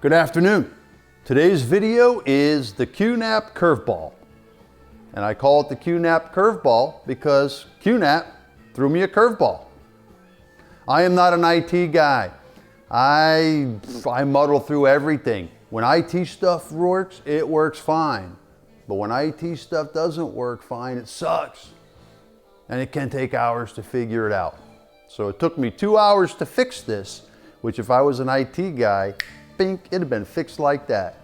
Good afternoon. Today's video is the QNAP curveball. And I call it the QNAP curveball because QNAP threw me a curveball. I am not an IT guy. I muddle through everything. When IT stuff works, it works fine. But when IT stuff doesn't work fine, it sucks. And it can take hours to figure it out. So it took me 2 hours to fix this, which if I was an IT guy, bink, it'd have been fixed like that.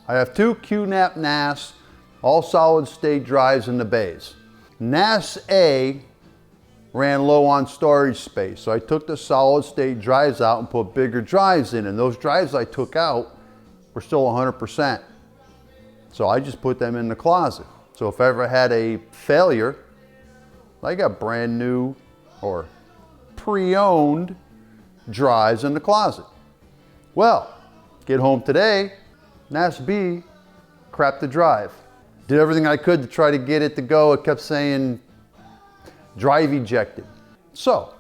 I have two QNAP NAS, all solid state drives in the bays. NAS A ran low on storage space, so I took the solid state drives out and put bigger drives in, and those drives I took out were still 100%. So I just put them in the closet. So if I ever had a failure, I got brand new or pre-owned drives in the closet. Well, get home today, NAS B crapped the drive. Did everything I could to try to get it to go. It kept saying drive ejected. So,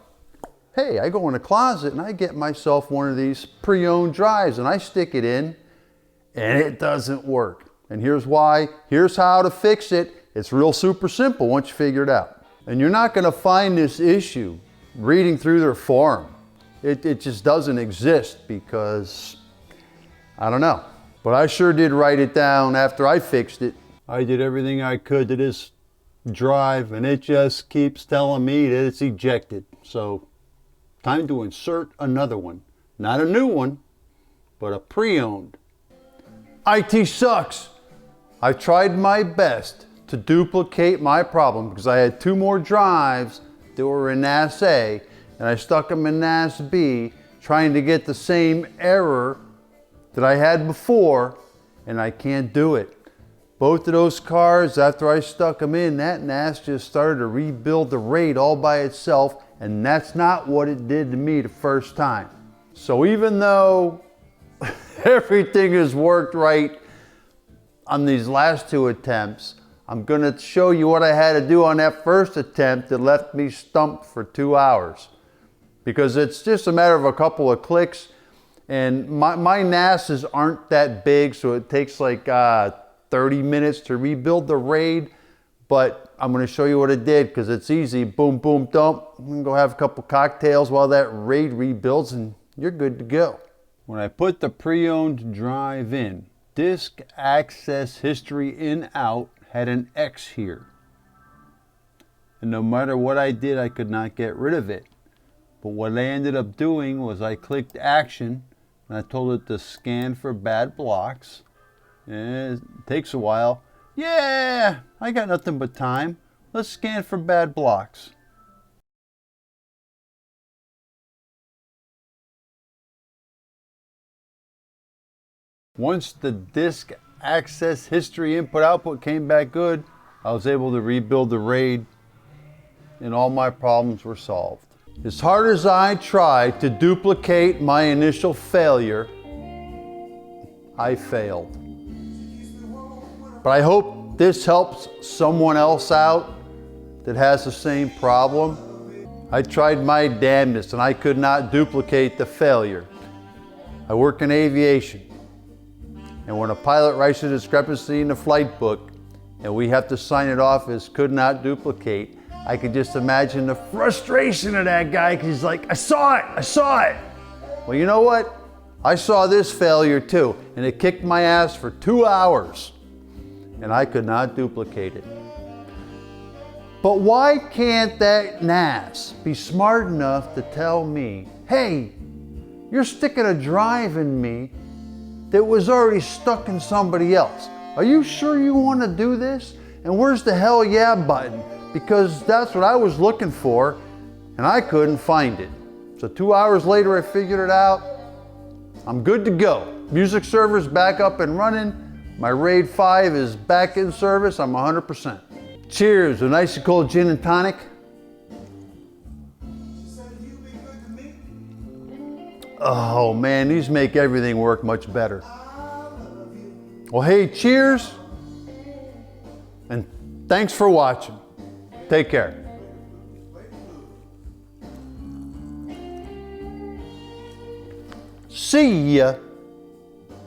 hey, I go in the closet and I get myself one of these pre-owned drives and I stick it in and it doesn't work. And here's why, here's how to fix it. It's real super simple once you figure it out. And you're not gonna find this issue reading through their forum. It just doesn't exist because, I don't know. But I sure did write it down after I fixed it. I did everything I could to this drive and it just keeps telling me that it's ejected. So, time to insert another one. Not a new one, but a pre-owned. IT sucks. I tried my best to duplicate my problem because I had two more drives that were in NAS A and I stuck them in NAS B trying to get the same error that I had before, and I can't do it. Both of those cards, after I stuck them in, that NAS just started to rebuild the RAID all by itself, and that's not what it did to me the first time. So even though everything has worked right on these last two attempts, I'm gonna show you what I had to do on that first attempt that left me stumped for 2 hours. Because it's just a matter of a couple of clicks, and my NASs aren't that big, so it takes like 30 minutes to rebuild the RAID, but I'm gonna show you what it did because it's easy. Boom, boom, dump. I'm gonna go have a couple cocktails while that RAID rebuilds and you're good to go. When I put the pre-owned drive in, disk access history in out had an X here. And no matter what I did, I could not get rid of it. But what I ended up doing was I clicked action and I told it to scan for bad blocks. And it takes a while. Yeah, I got nothing but time. Let's scan for bad blocks. Once the disk access history input output came back good, I was able to rebuild the RAID and all my problems were solved. As hard as I tried to duplicate my initial failure, I failed. But I hope this helps someone else out that has the same problem. I tried my damnedest and I could not duplicate the failure. I work in aviation. And when a pilot writes a discrepancy in the flight book and we have to sign it off as could not duplicate, I could just imagine the frustration of that guy because he's like, I saw it. Well, you know what? I saw this failure too, and it kicked my ass for 2 hours, and I could not duplicate it. But why can't that NAS be smart enough to tell me, hey, you're sticking a drive in me that was already stuck in somebody else. Are you sure you want to do this? And where's the hell yeah button? Because that's what I was looking for and I couldn't find it. So 2 hours later I figured it out. I'm good to go. Music server's back up and running. My RAID 5 is back in service. I'm 100%. Cheers, a nice cold gin and tonic. Oh man, these make everything work much better. Well, hey, cheers. And thanks for watching. Take care. See ya.